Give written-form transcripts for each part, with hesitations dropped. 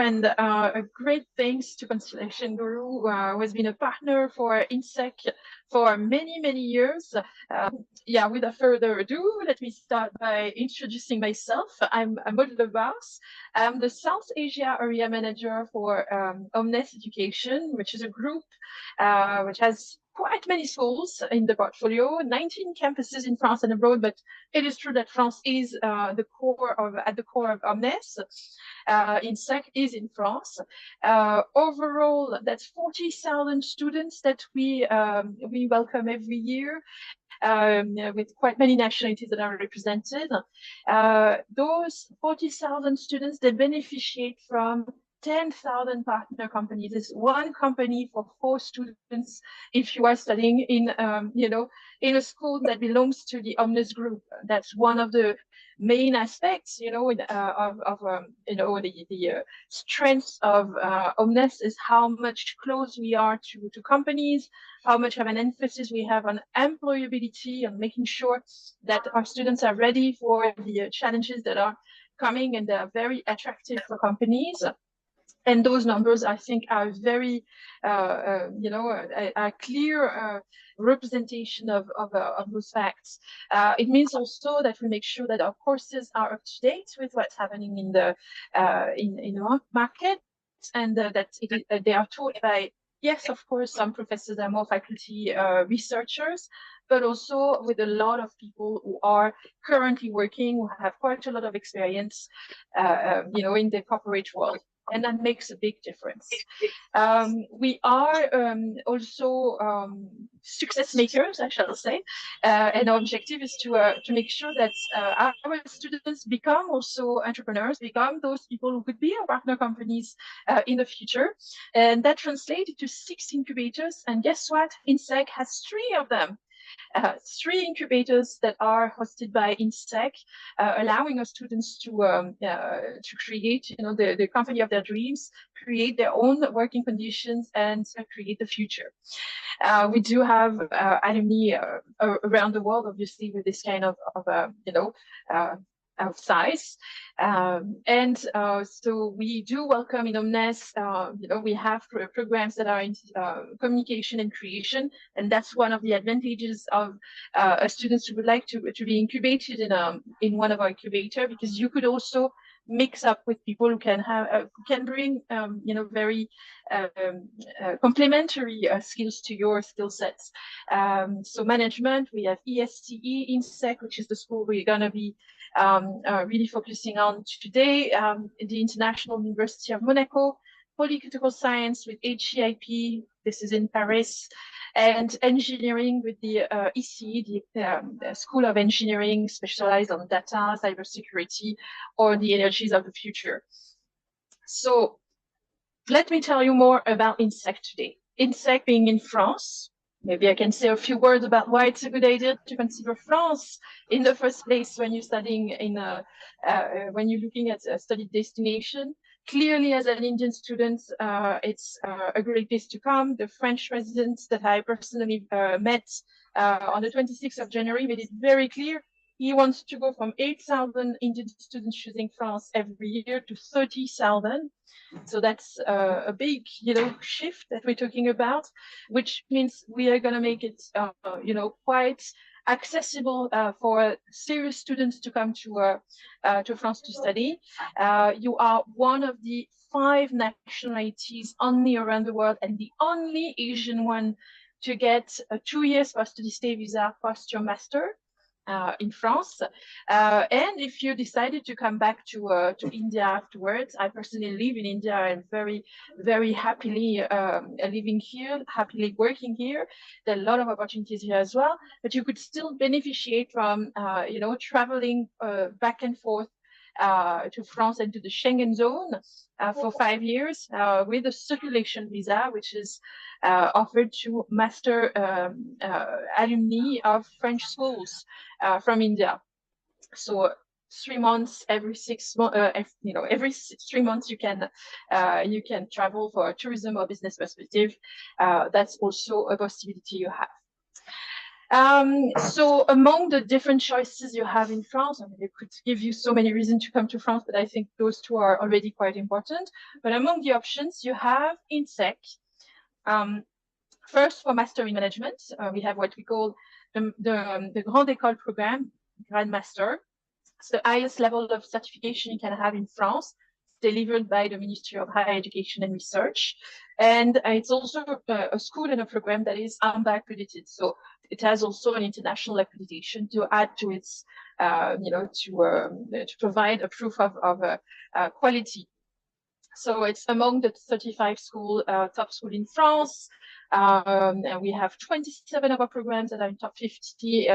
and a great thanks to Constellation Guru, who has been a partner for INSEEC for many, many years. Yeah, without further ado, let me start by introducing myself. I'm Maud Lebars. I'm the South Asia Area Manager for OMNES Education, which is a group which has quite many schools in the portfolio, 19 campuses in France and abroad, but it is true that France is at the core of OMNES. INSEEC is in France. Overall, that's 40,000 students that we welcome every year. With quite many nationalities that are represented. Those 40,000 students, they beneficiate from 10,000 partner companies. It's one company for 4 students if you are studying in, in a school that belongs to the OMNES group. That's one of the main aspects, the strength of OMNES is how much close we are to companies, how much of an emphasis we have on employability, on making sure that our students are ready for the challenges that are coming and they are very attractive for companies. And those numbers, I think, are very, a clear representation of those facts. It means also that we make sure that our courses are up to date with what's happening in the market, and that they are taught by, yes, of course, some professors are more faculty researchers, but also with a lot of people who are currently working, who have quite a lot of experience, in the corporate world. And that makes a big difference. We are also success makers, I shall say, and our objective is to make sure that our students become also entrepreneurs, become those people who could be our partner companies in the future. And that translates to 6 incubators. And guess what? INSEEC has 3 of them. 3 incubators that are hosted by INSEEC, allowing our students to create, the company of their dreams, create their own working conditions, and create the future. We do have alumni around the world, obviously, with this kind of size. So we do welcome in OMNES, we have programs that are in communication and creation, and that's one of the advantages of students who would like to be incubated in one of our incubator, because you could also mix up with people who can bring very complementary skills to your skill sets. So management, we have ESTE INSEEC, which is the school we're going to be really focusing on today, the International University of Monaco, political science with HEIP, this is in Paris, and engineering with the ECE, the School of Engineering, specialized on data, cybersecurity, or the energies of the future. So let me tell you more about INSEEC today. INSEEC being in France, maybe I can say a few words about why it's a good idea to consider France in the first place when you're studying when you're looking at a study destination. Clearly, as an Indian student, it's a great place to come. The French residents that I personally met on the 26th of January made it very clear he wants to go from 8,000 Indian students choosing France every year to 30,000. So that's a big, shift that we're talking about, which means we are going to make it, quite accessible for serious students to come to France to study. You are one of the 5 nationalities only around the world and the only Asian one to get a 2 years post-study stay visa post your master. In France, and if you decided to come back to India afterwards, I personally live in India and very, very happily living here, happily working here. There are a lot of opportunities here as well, but you could still beneficiate from traveling back and forth to France and to the Schengen zone for 5 years with a circulation visa, which is offered to master alumni of French schools from India. So 3 months, every 6 months, every 3 months you can travel for a tourism or business perspective. That's also a possibility you have. So among the different choices you have in France, I mean, it could give you so many reasons to come to France, but I think those two are already quite important. But among the options, you have INSEEC. First, for Master in Management, we have what we call the Grande École Program, Grand Master. It's the highest level of certification you can have in France, delivered by the Ministry of Higher Education and Research. And it's also a school and a program that is AMBA accredited. So it has also an international accreditation to add to its, to provide a proof of quality. So it's among the 35 top school in France. And we have 27 of our programs that are in top 50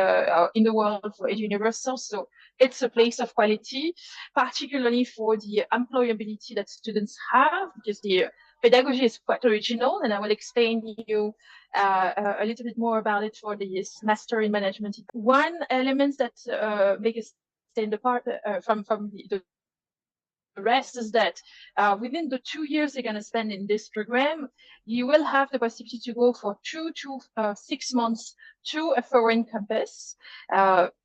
in the world for Universal. So it's a place of quality, particularly for the employability that students have, because the pedagogy is quite original, and I will explain to you a little bit more about it for this Master in Management. One element that makes us stand apart from the rest is that within the 2 years you're going to spend in this program, you will have the possibility to go for 2 to 6 months to a foreign campus,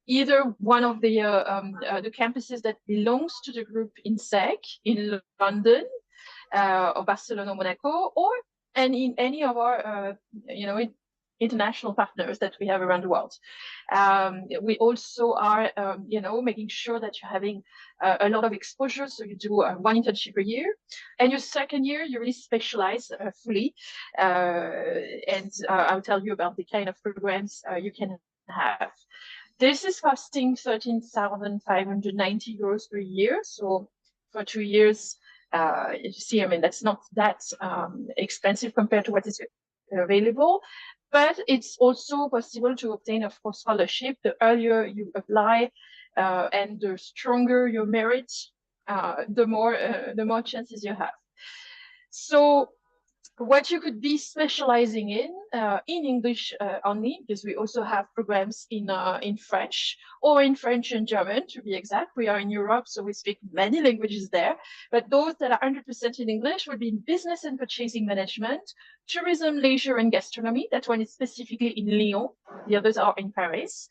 either one of the campuses that belongs to the group INSEEC in London or Barcelona or Monaco, or in any of our international partners that we have around the world. We also are, making sure that you're having a lot of exposure. So you do one internship a year, and your second year, you really specialize fully. And I'll tell you about the kind of programs you can have. This is costing 13,590 euros per year. So for 2 years, you see, I mean, that's not that expensive compared to what is available. But it's also possible to obtain a full scholarship. The earlier you apply and the stronger your merit, the more chances you have. So what you could be specializing in English only, because we also have programs in French, or in French and German, to be exact. We are in Europe, so we speak many languages there. But those that are 100% in English would be in business and purchasing management, tourism, leisure, and gastronomy. That one is specifically in Lyon. The others are in Paris.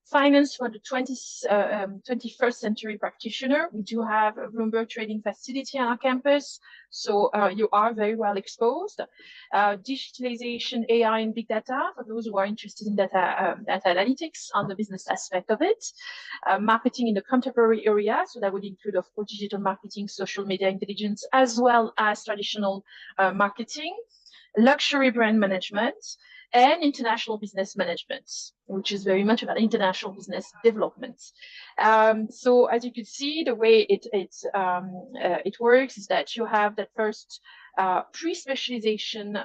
Finance for the 21st century practitioner. We do have a Bloomberg trading facility on our campus, so you are very well exposed. Digitalization, AI, and big data, for those who are interested in data analytics on the business aspect of it. Marketing in the contemporary area, so that would include, of course, digital marketing, social media intelligence, as well as traditional marketing. Luxury brand management, and international business management, which is very much about international business development. So as you can see, the way it works is that you have that first pre-specialization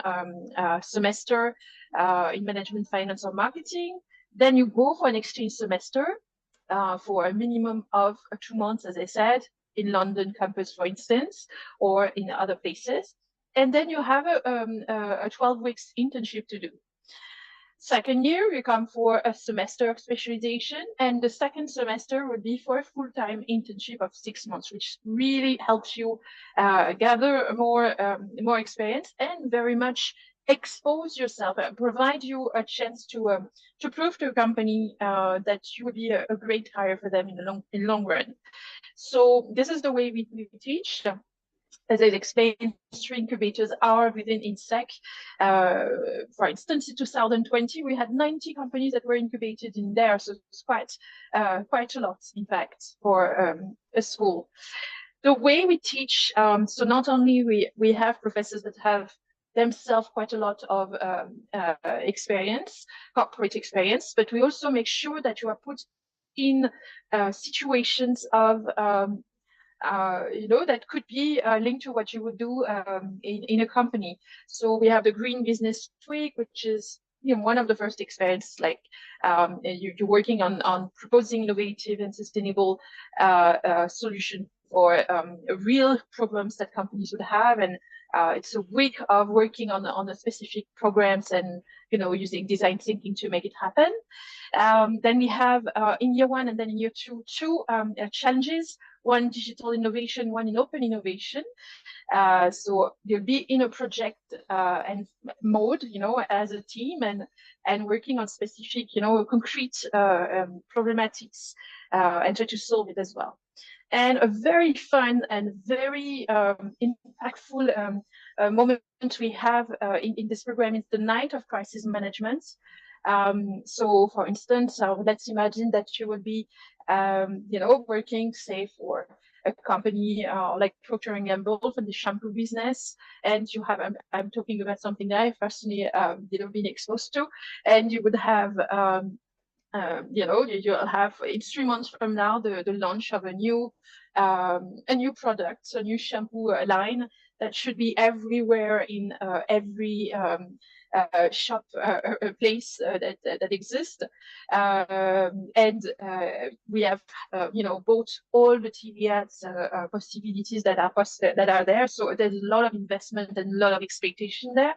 semester in management, finance, or marketing. Then you go for an exchange semester for a minimum of 2 months, as I said, in London campus, for instance, or in other places. And then you have a 12 weeks internship to do. Second year, you come for a semester of specialization, and the second semester would be for a full-time internship of 6 months, which really helps you gather more experience and very much expose yourself, provide you a chance to prove to a company that you would be a great hire for them in the long run. So this is the way we teach. As I explained, 3 incubators are within INSEEC. For instance, in 2020, we had 90 companies that were incubated in there. So it's quite a lot, in fact, for a school. The way we teach, so not only we have professors that have themselves quite a lot of experience, corporate experience, but we also make sure that you are put in situations of that could be linked to what you would do in a company. So we have the Green Business Week, which is one of the first experiences, like you're working on proposing innovative and sustainable solution for real problems that companies would have. And it's a week of working on the specific programs and using design thinking to make it happen. Then we have in year 1 and then in year 2 challenges one digital innovation, one in open innovation. So you'll be in a project and mode, as a team and working on specific, concrete problematics and try to solve it as well. And a very fun and very impactful moment we have in this program is the night of crisis management. So, for instance, let's imagine that you would be, working, say, for a company like Procter & Gamble for the shampoo business, and you have, I'm talking about something that I personally, been exposed to, and you would have, you'll have in 3 months from now the launch of a new product, a new shampoo line that should be everywhere in every shop place that exists, and we have bought all the TV ads possibilities that are there. So there's a lot of investment and a lot of expectation there,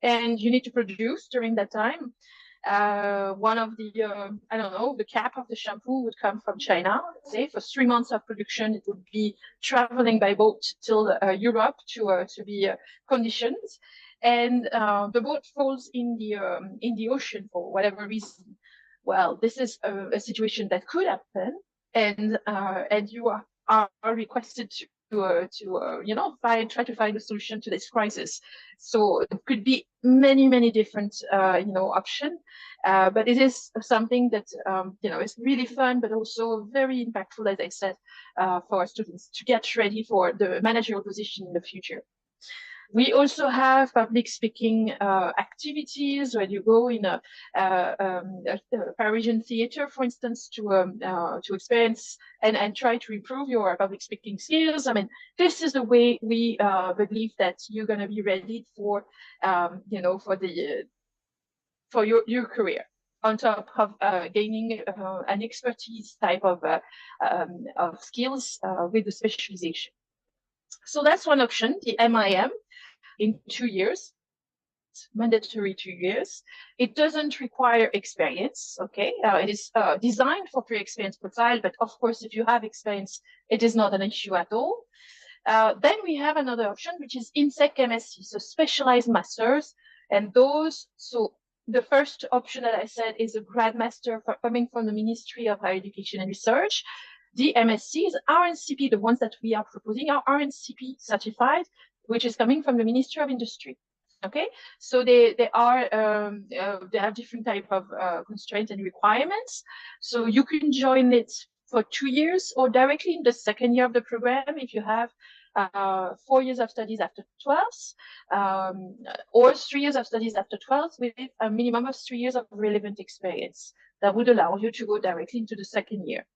and you need to produce during that time. One of the the cap of the shampoo would come from China. Let's say for 3 months of production, it would be traveling by boat till Europe to be conditioned, and the boat falls in the ocean for whatever reason. Well, this is a situation that could happen, and you are requested to try to find a solution to this crisis. So it could be many different options, but it is something that is really fun, but also very impactful, as I said, for our students to get ready for the managerial position in the future. We also have public speaking activities where you go in a Parisian theater, for instance, to experience and try to improve your public speaking skills. I mean, this is the way we believe that you're going to be ready for, for your career, on top of gaining an expertise type of skills with the specialization. So that's one option, the MIM. In 2 years, mandatory 2 years. It doesn't require experience, okay? It is designed for pre-experienced profile, but of course, if you have experience, it is not an issue at all. Then we have another option, which is INSEEC MSc, so specialized masters. And those, so the first option that I said is a grad master coming from the Ministry of Higher Education and Research. The MSCs, RNCP, the ones that we are proposing are RNCP certified, which is coming from the Ministry of Industry. Okay, so they have different type of constraints and requirements. So you can join it for 2 years or directly in the second year of the program if you have 4 years of studies after 12th, or 3 years of studies after 12th with a minimum of 3 years of relevant experience. That would allow you to go directly into the second year.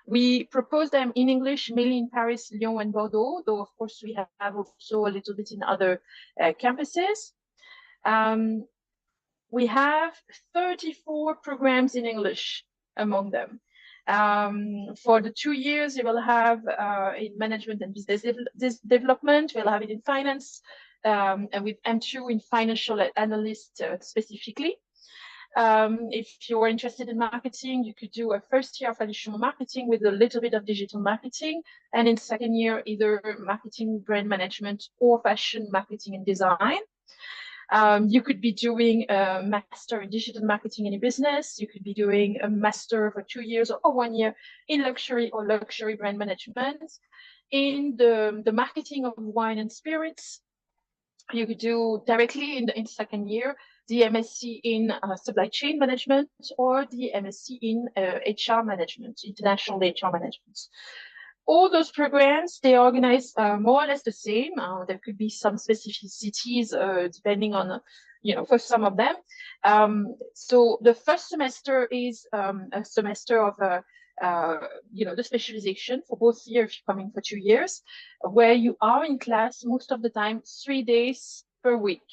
We propose them in English, mainly in Paris, Lyon, and Bordeaux, though, of course, we have also a little bit in other campuses. We have 34 programs in English among them. For the 2 years, you will have in management and business development, we'll have it in finance, and with M2 in financial analyst specifically. If you're interested in marketing, you could do a first year of additional marketing with a little bit of digital marketing, and in second year, either marketing, brand management, or fashion marketing and design. You could be doing a master in digital marketing and business. You could be doing a master for 2 years or 1 year in luxury or luxury brand management. In the marketing of wine and spirits, you could do directly in second year the MSc in supply chain management or the MSc in HR management, international HR management. All those programs, they organize more or less the same. There could be some specificities depending on, for some of them. So the first semester is a semester of, the specialization for both years, if you're coming for 2 years, where you are in class most of the time 3 days per week.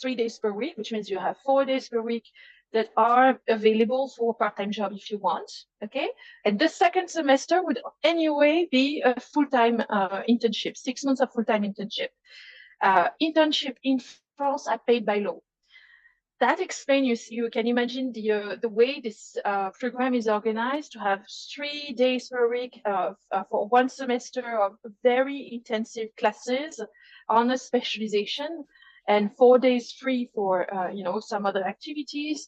3 days per week, which means you have 4 days per week that are available for a part-time job if you want, okay? And the second semester would anyway be a full-time internship, 6 months of full-time internship. Internship in France are paid by law. that explains, you can imagine the way this program is organized, to have 3 days per week for 1 semester of very intensive classes on a specialization, and 4 days free for some other activities.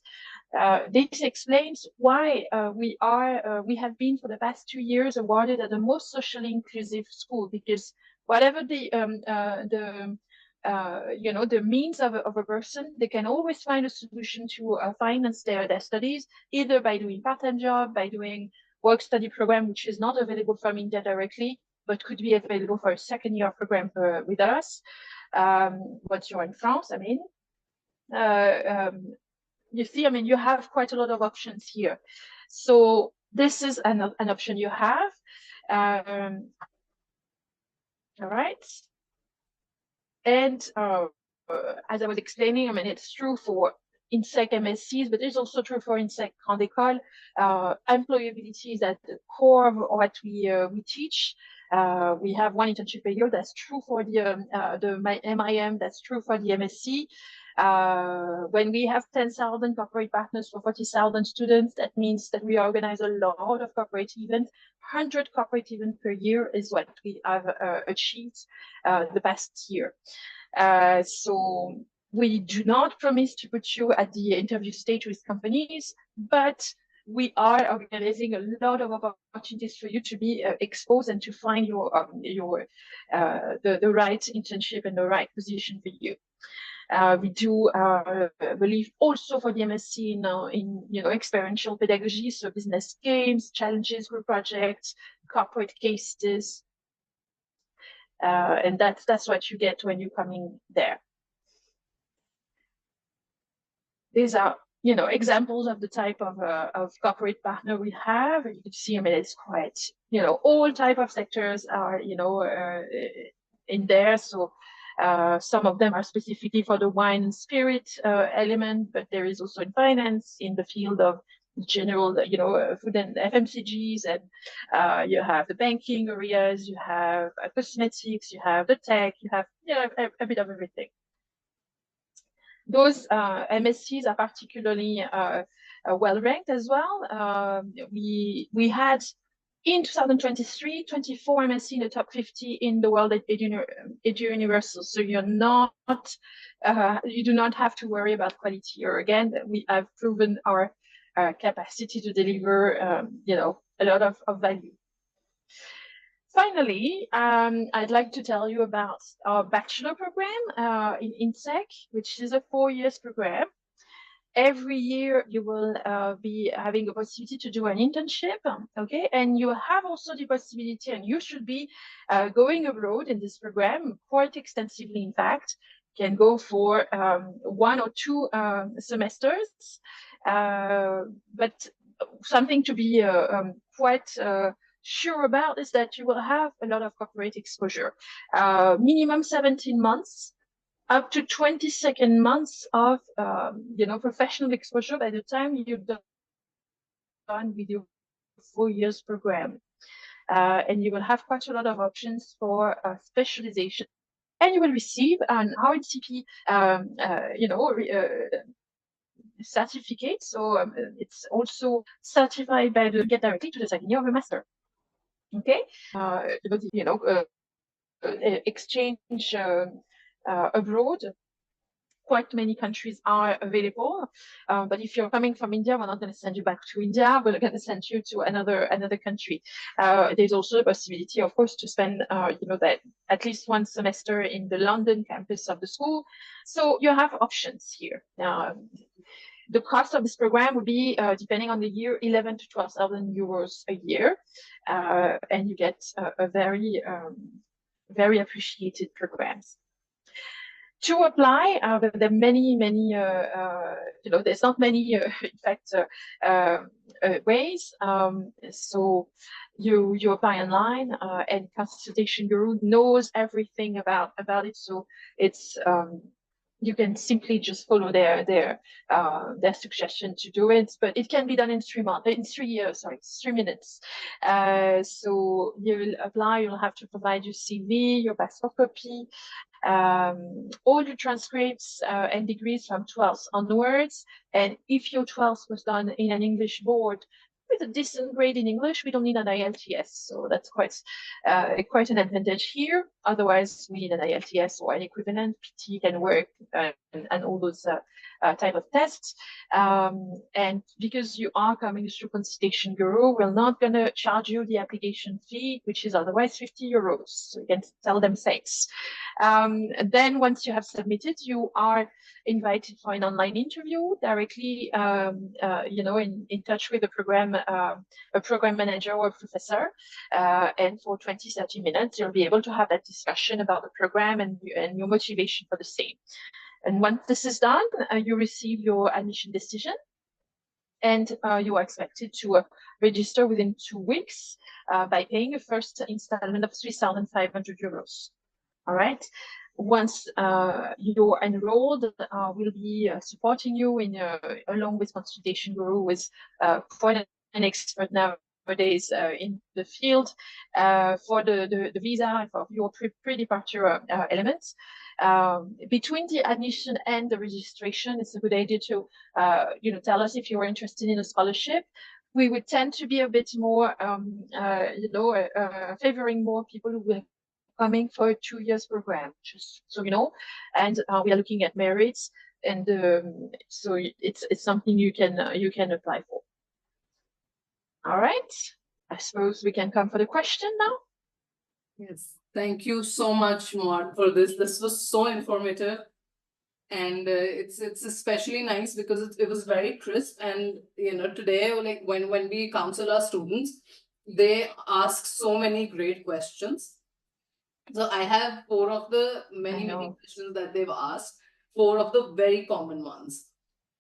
This explains why we have been for the past 2 years awarded as the most socially inclusive school, because whatever the means of a person, they can always find a solution to finance their studies, either by doing part-time job, by doing work-study program, which is not available from India directly, but could be available for a second-year program with us. Once you're in France, I mean. You see, I mean, you have quite a lot of options here. So this is an option you have. All right. And as I was explaining, I mean, it's true for INSEEC MSCs, but it's also true for INSEEC Grande École. Employability is at the core of what we teach. We have 1 internship a year. That's true for the MIM. That's true for the MSc. When we have 10,000 corporate partners for 40,000 students, that means that we organize a lot of corporate events. 100 corporate events per year is what we have achieved the past year. So we do not promise to put you at the interview stage with companies, but we are organizing a lot of opportunities for you to be exposed and to find the right internship and the right position for you. We do believe also for the MSc in experiential pedagogy, so business games, challenges, group projects, corporate cases, and that's what you get when you're coming there. These are examples of the type of corporate partner we have. You can see, I mean, it's quite all type of sectors are in there. So some of them are specifically for the wine and spirit element, but there is also in finance, in the field of general, food and FMCGs, and you have the banking areas, you have cosmetics, you have the tech, you have a bit of everything. Those MSCs are particularly well ranked as well. We had in 2023, 24 MSc in the top 50 in the world at Edu Universal. So you do not have to worry about quality here. Again, we have proven our capacity to deliver, a lot of value. Finally, I'd like to tell you about our bachelor program in INSEEC, which is a 4-year program. Every year you will be having a possibility to do an internship, okay? And you have also the possibility, and you should be going abroad in this program quite extensively, in fact. You can go for 1 or 2 semesters, but something to be quite sure about is that you will have a lot of corporate exposure. Minimum 17 months, up to 22nd months of professional exposure by the time you're done with your 4 years program. And you will have quite a lot of options for specialization. And you will receive an RNCP certificate. So it's also certified by the get directly to the second year of a master. Okay, exchange abroad. Quite many countries are available, but if you're coming from India, we're not going to send you back to India. We're going to send you to another country. There's also a possibility, of course, to spend that at least 1 semester in the London campus of the school. So you have options here. The cost of this program would be, depending on the year, 11,000 to 12,000 euros a year, and you get a very, very appreciated programs. To apply, there are many, there's not many, in fact, ways. So you apply online, and Consultation Guru knows everything about it. So it's you can simply just follow their suggestion to do it, but it can be done in 3 months, in 3 years, sorry, 3 minutes. So you'll apply, you'll have to provide your CV, your passport copy, all your transcripts and degrees from 12th onwards. And if your 12th was done in an English board with a decent grade in English, we don't need an IELTS. So that's quite an advantage here. Otherwise, we need an IELTS or an equivalent. PT can work and all those type of tests. And because you are coming through Consultation Bureau, we're not going to charge you the application fee, which is otherwise 50 euros. So you can tell them thanks. Then once you have submitted, you are invited for an online interview directly, in touch with a program manager or a professor. And for 20, 30 minutes, you'll be able to have that discussion about the program and your motivation for the same. And once this is done, you receive your admission decision. And you are expected to register within 2 weeks by paying a first installment of 3,500 euros. All right. Once you're enrolled, we'll be supporting you along with Consultation Bureau, with quite an expert nowadays in the field for the visa and for your pre-departure elements. Between the admission and the registration, it's a good idea to tell us if you're interested in a scholarship. We would tend to be a bit more favoring more people who will coming for a 2 years program, just so you know. And we are looking at merits, and so it's something you can apply for. All right, I suppose we can come for the question now. Yes, thank you so much, Maud, for this. This was so informative, and it's especially nice because it was very crisp. And today, like when we counsel our students, they ask so many great questions. So I have 4 of the many questions that they've asked, 4 of the very common ones.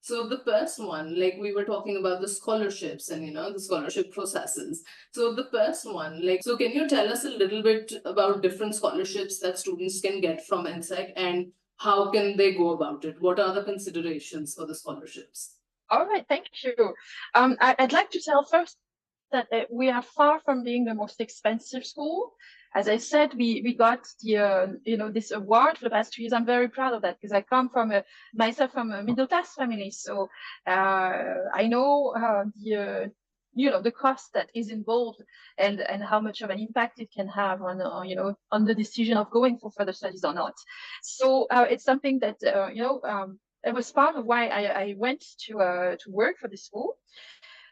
So the first one, like we were talking about the scholarships and the scholarship processes. So the first one, so can you tell us a little bit about different scholarships that students can get from INSEEC, and how can they go about it? What are the considerations for the scholarships? All right, thank you. I'd like to tell first that we are far from being the most expensive school. As I said, we got the this award for the past 2 years. I'm very proud of that because I come from myself from a middle class family, so I know the cost that is involved and how much of an impact it can have on the decision of going for further studies or not. So it's something that it was part of why I went to work for the school.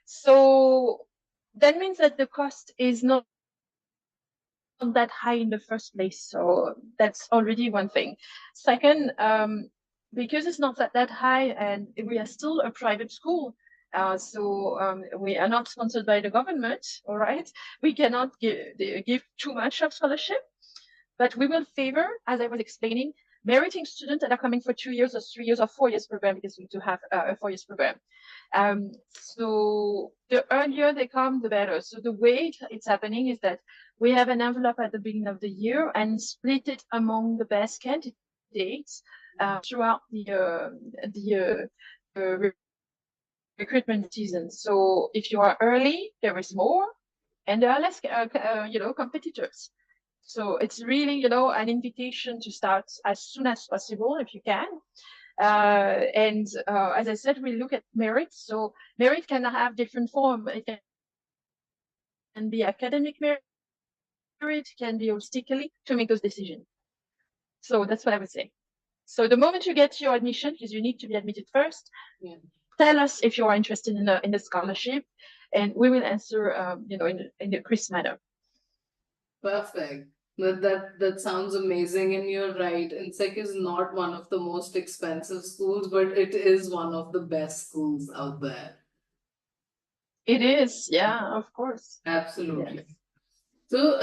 So that means that the cost is not that high in the first place. So that's already one thing. Second, because it's not that high and we are still a private school, we are not sponsored by the government, all right? We cannot give too much of scholarship, but we will favor, as I was explaining, meriting students that are coming for 2 years or 3 years or 4 years program, because we do have a 4 years program. So the earlier they come, the better. So the way it's happening is that we have an envelope at the beginning of the year and split it among the best candidates throughout the recruitment season. So if you are early, there is more, and there are less, competitors. So it's really, an invitation to start as soon as possible if you can. And as I said, we look at merit. So merit can have different form. It can be academic merit, it can be holistically to make those decisions. So that's what I would say. So the moment you get your admission, because you need to be admitted first, tell us if you are interested in the scholarship, and we will answer, in a crisp manner. Perfect. That sounds amazing, and you're right. INSEEC is not one of the most expensive schools, but it is one of the best schools out there. It is, yeah, of course. Absolutely. Yes. So,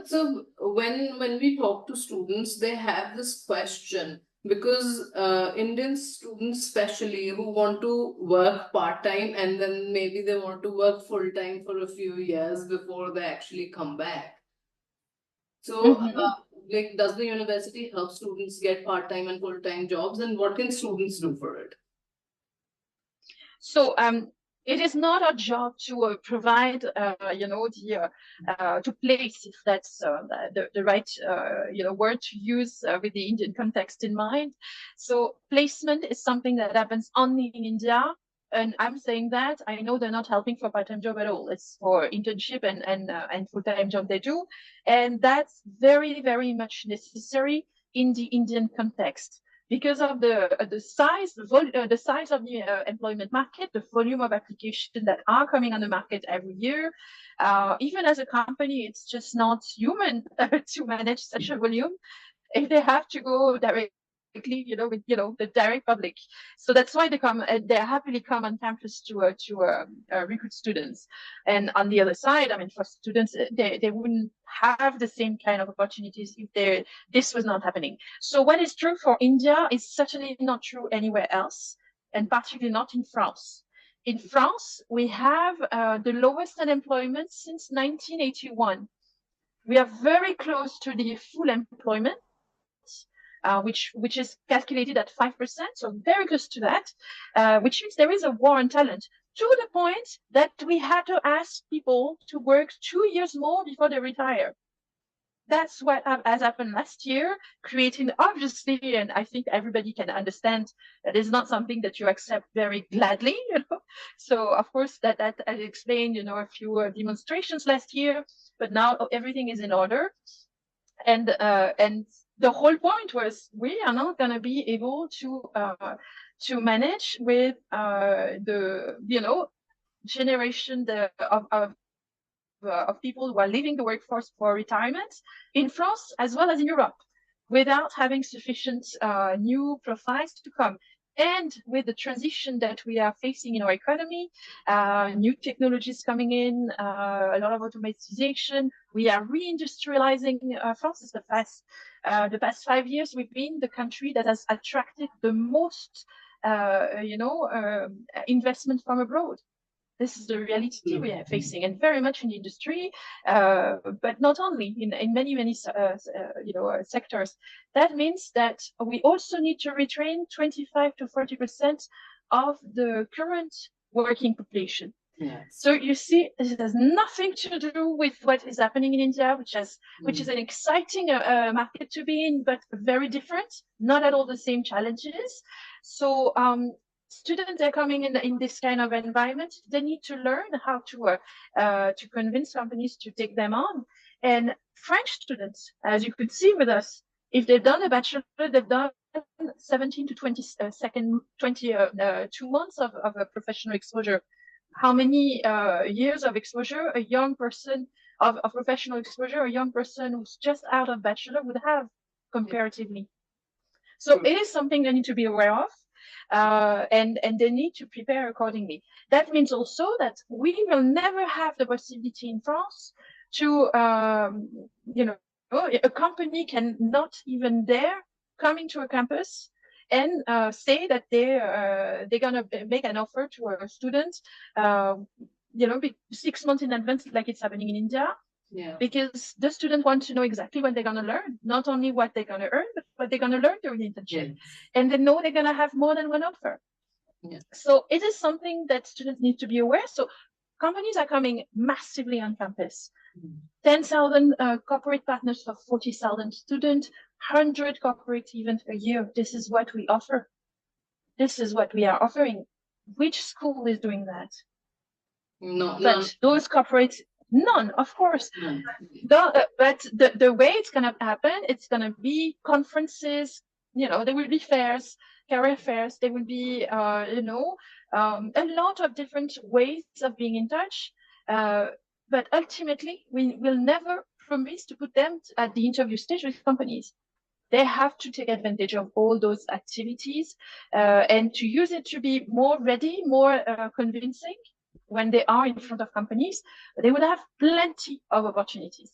so when we talk to students, they have this question because Indian students, especially who want to work part-time and then maybe they want to work full-time for a few years before they actually come back. So like, does the university help students get part-time and full-time jobs, and what can students do for it? So it is not our job to provide, to place, if that's the right, word to use with the Indian context in mind. So placement is something that happens only in India. And I'm saying that I know they're not helping for part-time job at all. It's for internship and full-time job they do. And that's very, very much necessary in the Indian context, because of the size, the size of the employment market, the volume of applications that are coming on the market every year. Even as a company, it's just not human to manage such a volume if they have to go directly, with the direct public. So that's why they happily come on campus to recruit students. And on the other side, I mean, for students, they wouldn't have the same kind of opportunities if this was not happening. So what is true for India is certainly not true anywhere else, and particularly not in France. In France, we have the lowest unemployment since 1981. We are very close to the full employment, which is calculated at 5%, so very close to that, which means there is a war on talent, to the point that we had to ask people to work 2 years more before they retire. That's what has happened last year, creating, obviously, and I think everybody can understand that is not something that you accept very gladly. So of course that I explained, a few demonstrations last year, but now everything is in order. And the whole point was we are not going to be able to manage with the generation of people who are leaving the workforce for retirement in France as well as in Europe, without having sufficient new profiles to come. And with the transition that we are facing in our economy, new technologies coming in, a lot of automatization, we are reindustrializing France. The past 5 years, we've been the country that has attracted the most, investment from abroad. This is the reality we are facing, and very much in the industry, but not only in many sectors. That means that we also need to retrain 25 to 40% of the current working population. Yes. So you see, this has nothing to do with what is happening in India, which is an exciting market to be in, but very different, not at all the same challenges. So students are coming in this kind of environment. They need to learn how to convince companies to take them on. And French students, as you could see with us, if they've done a bachelor, they've done 17 to 22 months of a professional exposure. How many years of exposure a young person of professional exposure, a young person who's just out of bachelor would have comparatively? So it is something they need to be aware of. And they need to prepare accordingly. That means also that we will never have the possibility in France to, a company can not even dare come into a campus and say that they're gonna make an offer to a student, 6 months in advance, like it's happening in India. Yeah. Because the student wants to know exactly what they're going to learn, not only what they're going to earn, but what they're going to learn during the internship. Yes. And they know they're going to have more than one offer. Yeah. So it is something that students need to be aware. So companies are coming massively on campus. 10,000 corporate partners for 40,000 students, 100 corporate events a year. This is what we offer. This is what we are offering. Which school is doing that? No, but none. Those corporates, none, of course. None. But the way it's going to happen, it's going to be conferences, there will be fairs, career fairs, there will be, a lot of different ways of being in touch. But ultimately, we will never promise to put them at the interview stage with companies. They have to take advantage of all those activities and to use it to be more ready, more convincing when they are in front of companies. They will have plenty of opportunities.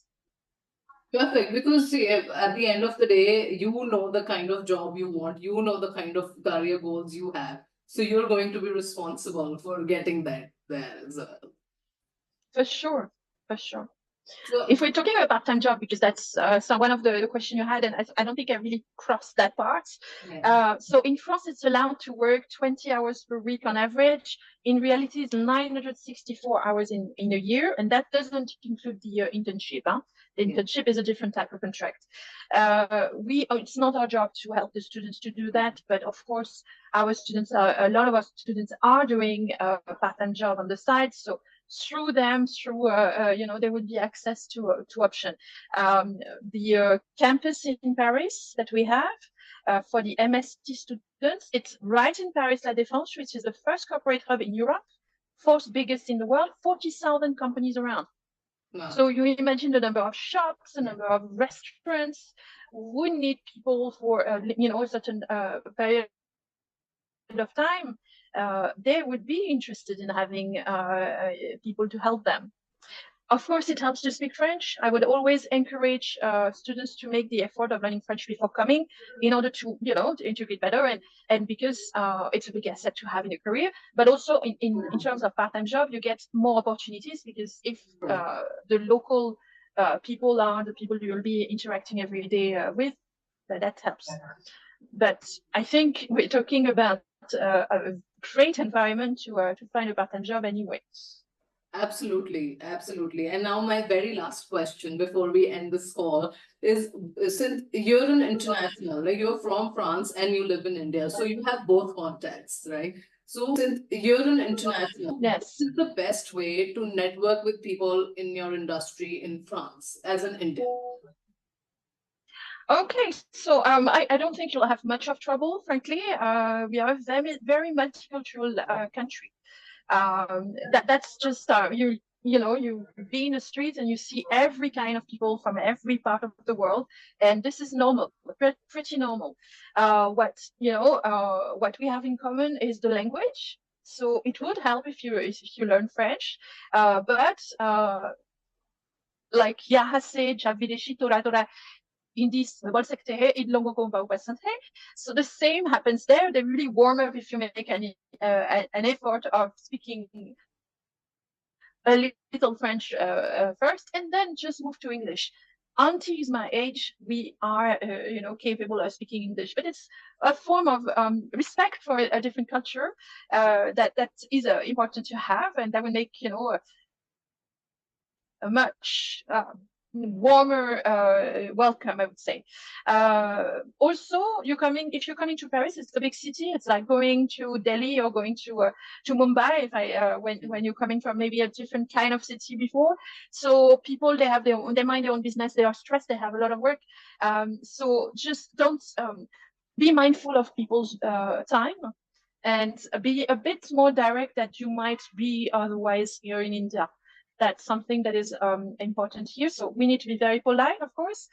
Perfect, because see, at the end of the day, you know the kind of job you want, you know the kind of career goals you have. So you're going to be responsible for getting that there as well. For sure, for sure. So, If we're talking about part-time job, because that's one of the question you had, and I don't think I really crossed that part. yeah. So in France, it's allowed to work 20 hours per week on average. In reality, it's 964 hours in a year, and that doesn't include the internship. Huh? The internship is a different type of contract. It's not our job to help the students to do that, but of course, a lot of our students are doing a part-time job on the side. So through them, there would be access to option. The campus in Paris that we have for the MSc students, it's right in Paris La Défense, which is the first corporate hub in Europe, fourth biggest in the world, 40,000 companies around. Wow. So you imagine the number of shops, the number of restaurants. We need people for a certain period of time. They would be interested in having people to help them. Of course, it helps to speak French. I would always encourage students to make the effort of learning French before coming in order to integrate better and because it's a big asset to have in a career. But also in terms of part-time job, you get more opportunities because if the local people are the people you'll be interacting every day with, that helps. But I think we're talking about a great environment to find a part-time job anyway. Absolutely, absolutely. And now my very last question before we end this call is, since you're an international, like you're from France and you live in India, so you have both contacts, right? So since you're an international, yes, this is the best way to network with people in your industry in France as an Indian. Okay, so I don't think you'll have much of trouble, frankly. We are a very, very multicultural country. That's just you be in the street and you see every kind of people from every part of the world, and this is normal, pretty normal. What we have in common is the language, so it would help if you learn French, but like Yahase, Javideshi, Tora so the same happens there. They really warm up if you make an effort of speaking a little French first, and then just move to English. Until my age, we are capable of speaking English, but it's a form of respect for a different culture that is important to have, and that will make a much warmer welcome, I would say. Also, if you're coming to Paris, it's a big city. It's like going to Delhi or going to Mumbai. When you're coming from maybe a different kind of city before, so people they mind their own business. They are stressed. They have a lot of work. So just don't be mindful of people's time. And be a bit more direct that you might be otherwise here in India. That's something that is important here. So we need to be very polite, of course.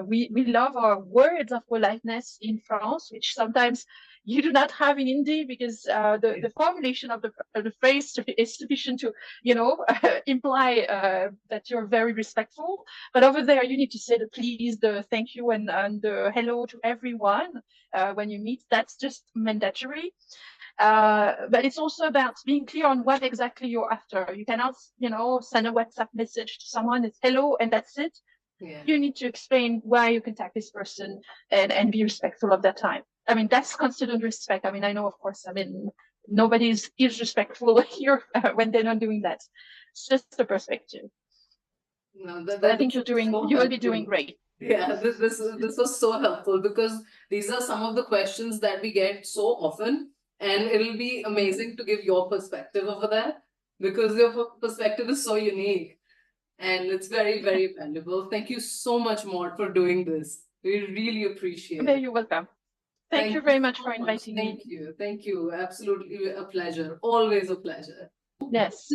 We love our words of politeness in France, which sometimes you do not have in India because the formulation of the phrase is sufficient to, imply that you're very respectful. But over there, you need to say the please, the thank you, and the hello to everyone when you meet. That's just mandatory. But it's also about being clear on what exactly you're after. You cannot, send a WhatsApp message to someone, it's hello, and that's it. Yeah. You need to explain why you contact this person and be respectful of their time. I mean, that's considered respect. I mean, I know, of course, nobody is irrespectful here when they're not doing that. It's just a perspective. No, I think you will be doing great. Yeah, this was so helpful because these are some of the questions that we get so often. And it'll be amazing to give your perspective over that because your perspective is so unique and it's very, very valuable. Thank you so much, Maud, for doing this. We really appreciate it. You're welcome. Thank you very much for inviting me. Thank you. Thank you. Absolutely a pleasure. Always a pleasure. Yes.